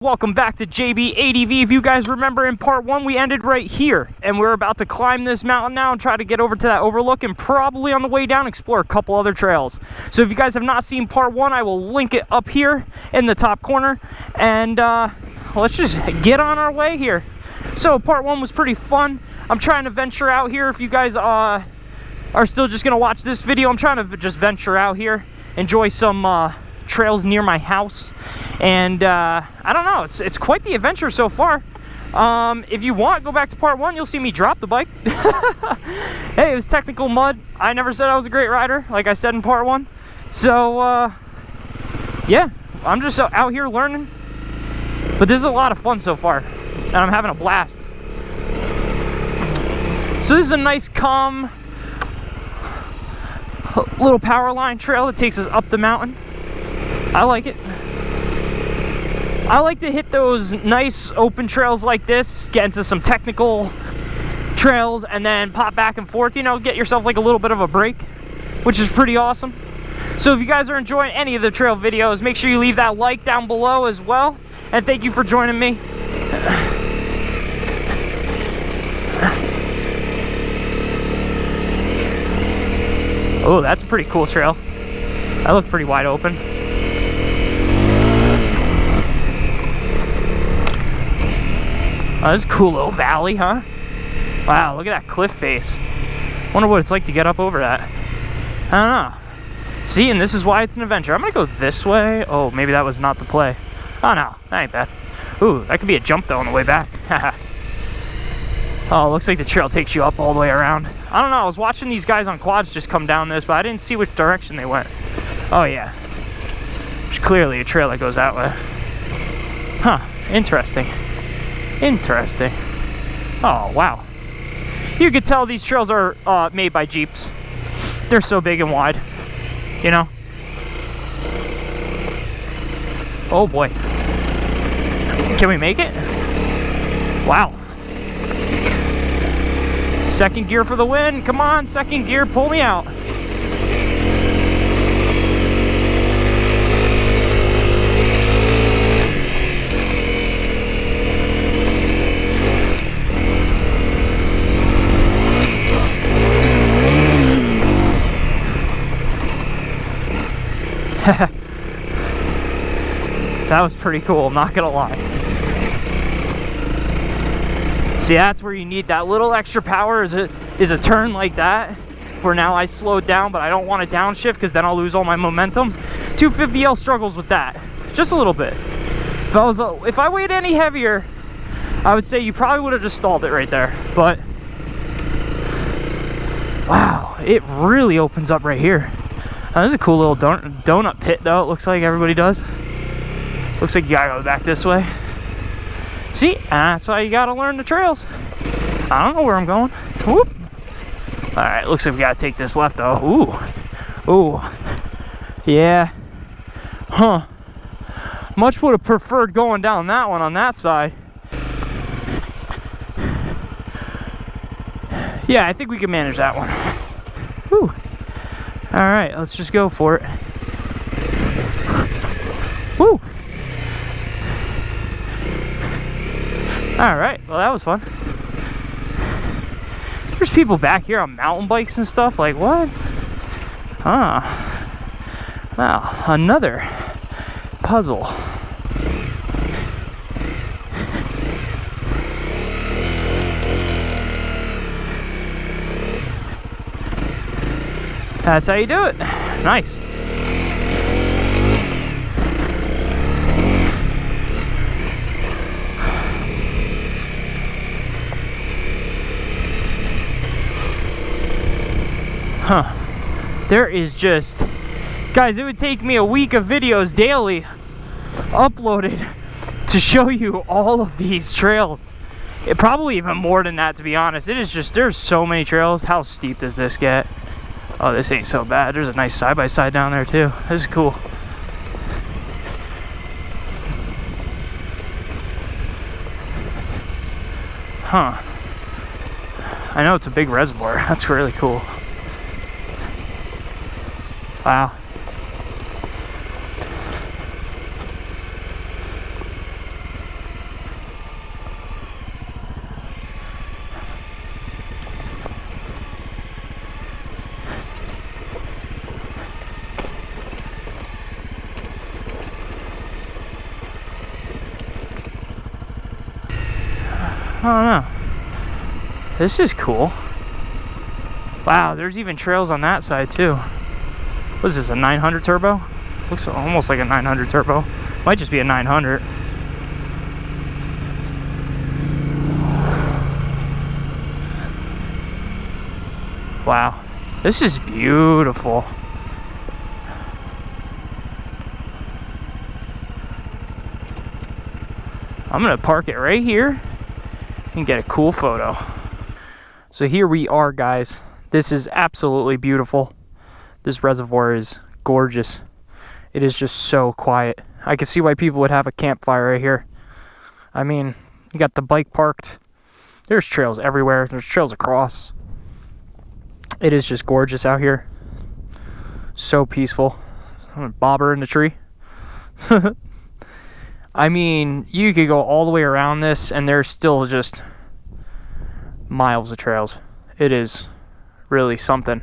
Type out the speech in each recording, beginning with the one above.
Welcome back to JB ADV. If you guys remember, in part one we ended right here, and we're about to climb this mountain now and try to get over to that overlook, and probably on the way down explore a couple other trails. So if you guys have not seen part one, I will link it up here in the top corner, and let's just get on our way here. So part one was pretty fun. I'm trying to venture out here. If you guys are still just gonna watch this video, I'm trying to just venture out here, enjoy some trails near my house, and I don't know, it's quite the adventure so far. If you want, go back to part one, you'll see me drop the bike. Hey, it was technical mud. I never said I was a great rider, like I said in part one. So yeah, I'm just out here learning, but this is a lot of fun so far, and I'm having a blast. So this is a nice, calm little power line trail that takes us up the mountain. I like it. I like to hit those nice open trails like this, get into some technical trails, and then pop back and forth, you know, get yourself like a little bit of a break, which is pretty awesome. So if you guys are enjoying any of the trail videos, make sure you leave that like down below as well, and thank you for joining me. Oh, that's a pretty cool trail. That looked pretty wide open. Oh, this is a cool little valley, huh? Wow, look at that cliff face. Wonder what it's like to get up over that. I don't know. See, and this is why it's an adventure. I'm gonna go this way. Oh, maybe that was not the play. Oh no, that ain't bad. Ooh, that could be a jump though on the way back. Oh, looks like the trail takes you up all the way around. I don't know, I was watching these guys on quads just come down this, but I didn't see which direction they went. Oh yeah. There's clearly a trail that goes that way. Huh, interesting. Interesting. Oh, wow. You could tell these trails are made by Jeeps. They're so big and wide, you know? Oh boy. Can we make it? Wow. Second gear for the win. Come on, second gear, pull me out. That was pretty cool, I'm not gonna lie. See, that's where you need that little extra power, is a turn like that, where now I slowed down, but I don't want to downshift because then I'll lose all my momentum. 250L struggles with that, just a little bit. If I weighed any heavier, I would say you probably would have just stalled it right there, but wow, it really opens up right here. This is a cool little donut pit though, it looks like everybody does. Looks like you gotta go back this way. See, that's why you gotta learn the trails. I don't know where I'm going. Whoop. Alright, looks like we gotta take this left though. Ooh. Ooh. Yeah. Huh. Much would have preferred going down that one on that side. Yeah, I think we can manage that one. Whew. Alright, let's just go for it. Woo! Alright, well that was fun. There's people back here on mountain bikes and stuff, like what? Ah. Wow, another puzzle. That's how you do it. Nice. Huh. There is just... Guys, it would take me a week of videos daily uploaded to show you all of these trails. Probably even more than that, to be honest. It is just... There's so many trails. How steep does this get? Oh, this ain't so bad. There's a nice side-by-side down there, too. This is cool. Huh. I know it's a big reservoir. That's really cool. Wow. I don't know. This is cool. Wow, there's even trails on that side too. What is this, a 900 turbo? Looks almost like a 900 turbo. Might just be a 900. Wow, this is beautiful. I'm gonna park it right here and get a cool photo. So here we are, guys. This is absolutely beautiful. This reservoir is gorgeous. It is just so quiet. I can see why people would have a campfire right here. I mean, you got the bike parked. There's trails everywhere. There's trails across. It is just gorgeous out here. So peaceful. I'm a bobber in the tree. I mean, you could go all the way around this and there's still just miles of trails. It is really something.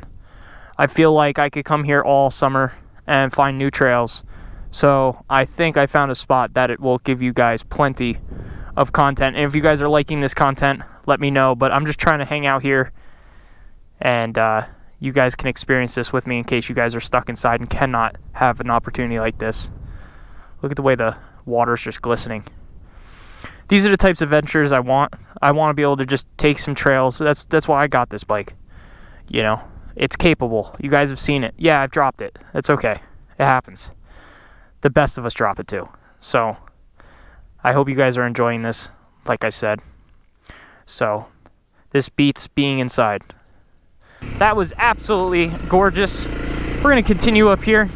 I feel like I could come here all summer and find new trails. So I think I found a spot that it will give you guys plenty of content. And if you guys are liking this content, let me know. But I'm just trying to hang out here, and you guys can experience this with me in case you guys are stuck inside and cannot have an opportunity like this. Look at the way the water's just glistening. These are the types of ventures I want. I want to be able to just take some trails. That's why I got this bike. You know, it's capable. You guys have seen it. Yeah, I've dropped it. It's okay. It happens. The best of us drop it too. So I hope you guys are enjoying this, like I said. So this beats being inside. That was absolutely gorgeous. We're going to continue up here.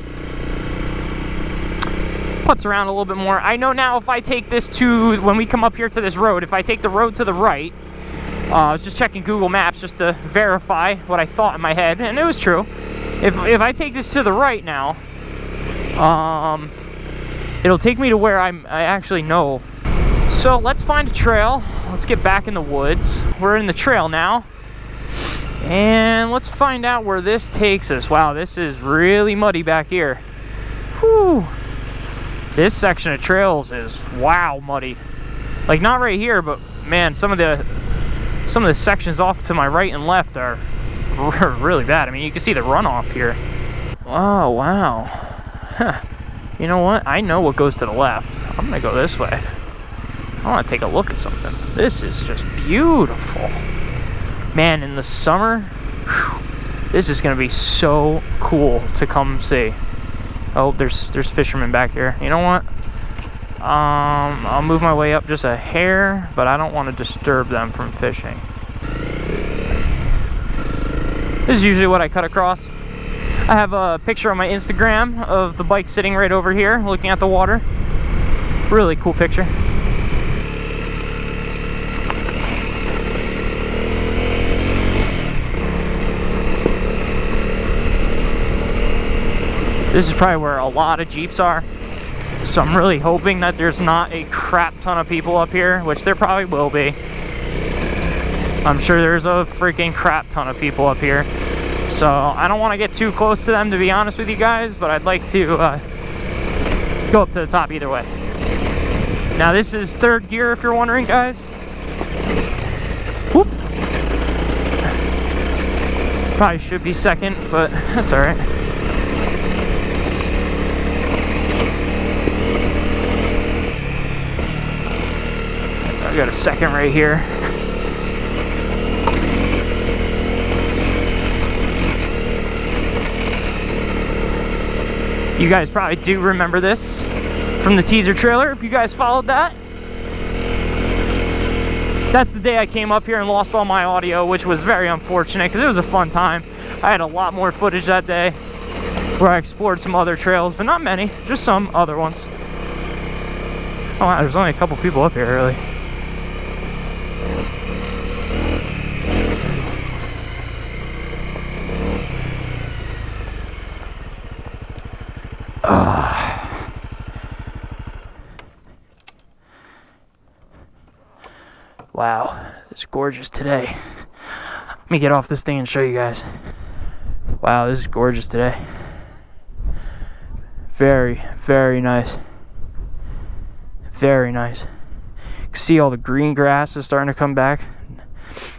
Putz around a little bit more. I know now if I take this to, when we come up here to this road, if I take the road to the right, I was just checking Google Maps just to verify what I thought in my head, and it was true. If I take this to the right now, it'll take me to where I actually know. So let's find a trail. Let's get back in the woods. We're in the trail now. And let's find out where this takes us. Wow, this is really muddy back here. Whew. This section of trails is, wow, muddy. Like, not right here, but man, some of the sections off to my right and left are really bad. I mean, you can see the runoff here. Oh, wow. Huh. You know what? I know what goes to the left. I'm gonna go this way. I want to take a look at something. This is just beautiful. Man, in the summer, whew, this is gonna be so cool to come see. Oh, there's fishermen back here. You know what? I'll move my way up just a hair, but I don't want to disturb them from fishing. This is usually what I cut across. I have a picture on my Instagram of the bike sitting right over here, looking at the water. Really cool picture. This is probably where a lot of Jeeps are. So I'm really hoping that there's not a crap ton of people up here, which there probably will be. I'm sure there's a freaking crap ton of people up here. So I don't want to get too close to them, to be honest with you guys, but I'd like to go up to the top either way. Now this is third gear, if you're wondering, guys. Whoop. Probably should be second, but that's all right. I got a second right here. You guys probably do remember this from the teaser trailer, if you guys followed that. That's the day I came up here and lost all my audio, which was very unfortunate because it was a fun time. I had a lot more footage that day where I explored some other trails, but not many, just some other ones. Oh wow, there's only a couple people up here, really. Wow, it's gorgeous today. Let me get off this thing and show you guys. Wow, this is gorgeous today. Very, very nice. Very nice. See all the green grass is starting to come back.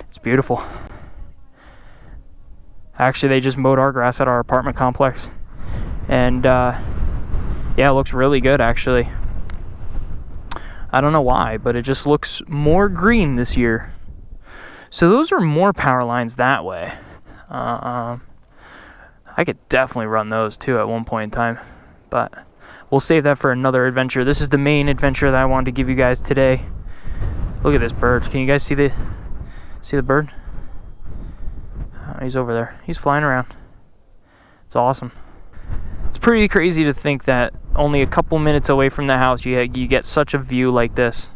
It's beautiful. Actually, they just mowed our grass at our apartment complex. And yeah, it looks really good actually. I don't know why, but it just looks more green this year. So those are more power lines that way. I could definitely run those too at one point in time, but we'll save that for another adventure. This is the main adventure that I wanted to give you guys today. Look at this bird. Can you guys see the bird? He's over there. He's flying around. It's awesome. It's pretty crazy to think that only a couple minutes away from the house you get such a view like this.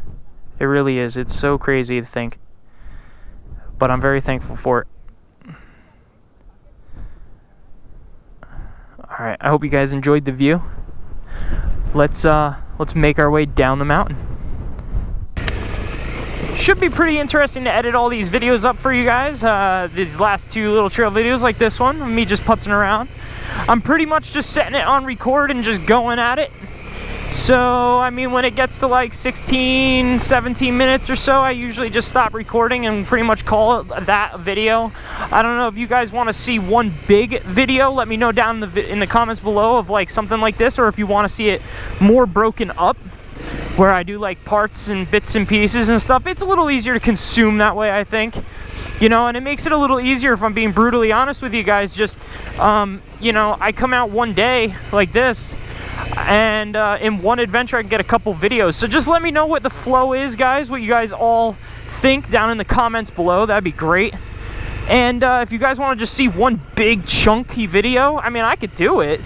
It really is. It's so crazy to think. But I'm very thankful for it. Alright, I hope you guys enjoyed the view. Let's make our way down the mountain. Should be pretty interesting to edit all these videos up for you guys. These last two little trail videos like this one, me just putzing around. I'm pretty much just setting it on record and just going at it. So, I mean, when it gets to like 16, 17 minutes or so, I usually just stop recording and pretty much call it that video. I don't know if you guys want to see one big video. Let me know down in the comments below of like something like this, or if you want to see it more broken up, where I do like parts and bits and pieces and stuff. It's a little easier to consume that way, I think. You know, and it makes it a little easier if I'm being brutally honest with you guys. Just, you know, I come out one day like this, and in one adventure I can get a couple videos. So just let me know what the flow is, guys, what you guys all think down in the comments below. That'd be great. And if you guys want to just see one big chunky video, I mean, I could do it.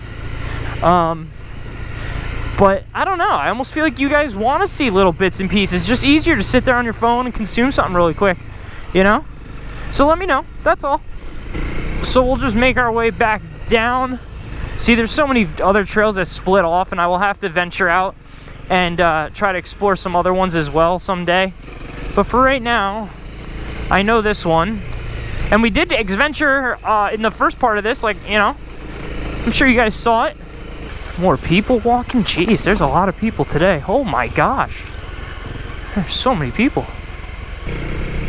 But I don't know, I almost feel like you guys want to see little bits and pieces. It's just easier to sit there on your phone and consume something really quick, you know? So let me know, that's all. So we'll just make our way back down. See, there's so many other trails that split off, and I will have to venture out and try to explore some other ones as well someday. But for right now, I know this one. And we did adventure in the first part of this, like, you know, I'm sure you guys saw it. More people walking? Jeez, there's a lot of people today. Oh my gosh. There's so many people.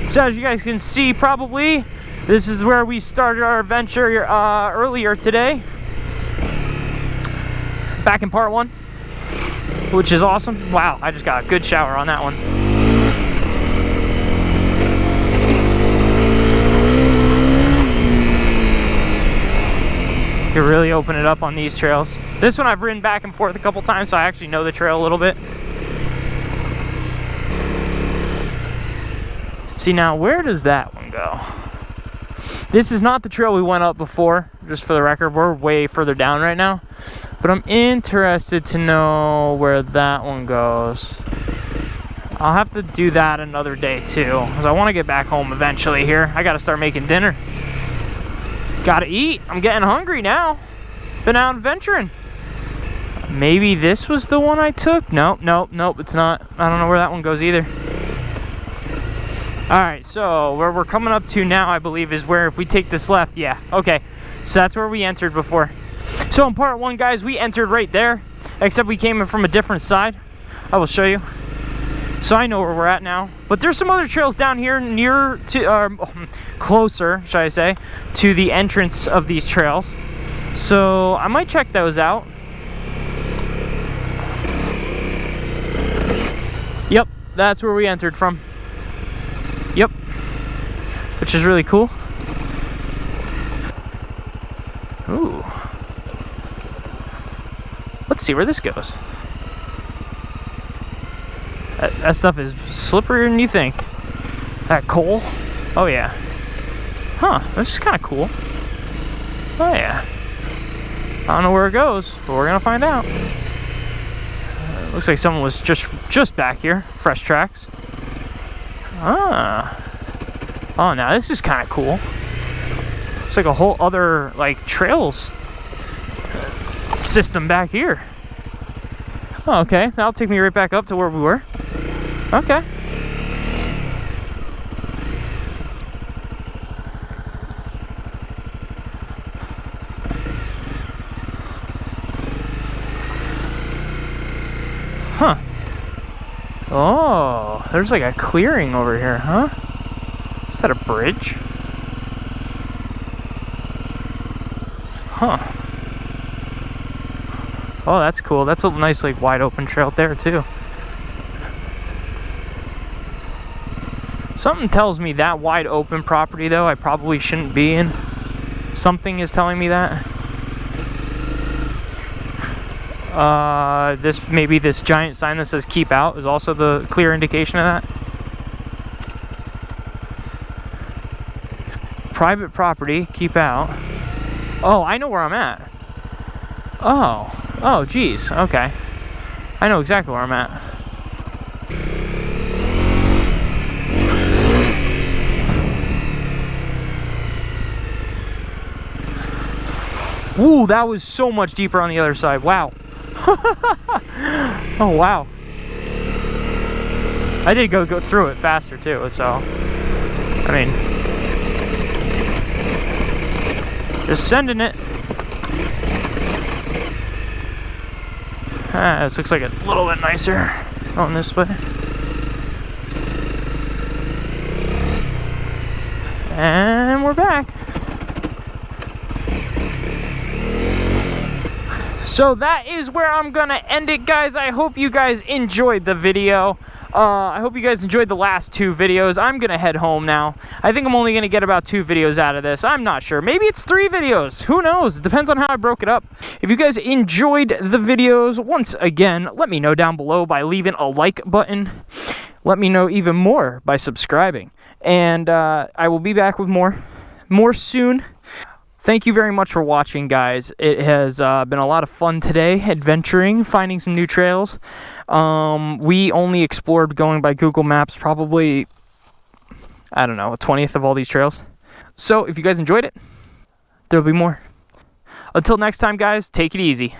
So as you guys can see, probably, this is where we started our adventure earlier today. Back in part 1, which is awesome. Wow, I just got a good shower on that one. You really open it up on these trails. This one I've ridden back and forth a couple times, so I actually know the trail a little bit. See, now where does that one go? This is not the trail we went up before, just for the record. We're way further down right now. But I'm interested to know where that one goes. I'll have to do that another day too, because I want to get back home eventually here. I got to start making dinner. Gotta eat. I'm getting hungry now. Been out adventuring. Maybe this was the one I took? Nope, it's not. I don't know where that one goes either. Alright, so where we're coming up to now, I believe, is where if we take this left, yeah, okay. So that's where we entered before. So in part 1, guys, we entered right there, except we came in from a different side. I will show you. So I know where we're at now. But there's some other trails down here near to, closer, should I say, to the entrance of these trails. So I might check those out. Yep, that's where we entered from. Yep, which is really cool. Ooh. Let's see where this goes. That stuff is slipperier than you think. That coal? Oh yeah. Huh, this is kind of cool. Oh yeah. I don't know where it goes, but we're gonna find out. Looks like someone was just back here. Fresh tracks. Ah. Oh, now this is kind of cool. It's like a whole other, like, trails system back here. Oh, okay, that'll take me right back up to where we were. Okay. Huh. Oh, there's like a clearing over here, huh? Is that a bridge? Huh. Oh, that's cool. That's a nice, like, wide open trail there, too. Something tells me that wide open property, though, I probably shouldn't be in. Something is telling me that. Maybe this giant sign that says keep out is also the clear indication of that. Private property, keep out. Oh, I know where I'm at. Oh, geez, okay. I know exactly where I'm at. Ooh, that was so much deeper on the other side. Wow. Oh, wow. I did go through it faster, too, so... I mean... just sending it. This looks like a little bit nicer on this way. And we're back. So that is where I'm gonna end it, guys. I hope you guys enjoyed the video. I hope you guys enjoyed the last 2 videos. I'm gonna head home now. I think I'm only gonna get about 2 videos out of this. I'm not sure. Maybe it's 3 videos. Who knows? It depends on how I broke it up. If you guys enjoyed the videos, once again, let me know down below by leaving a like button. Let me know even more by subscribing. And I will be back with more soon. Thank you very much for watching, guys. It has been a lot of fun today, adventuring, finding some new trails. We only explored going by Google Maps probably, I don't know, a 20th of all these trails. So if you guys enjoyed it, there'll be more. Until next time, guys, take it easy.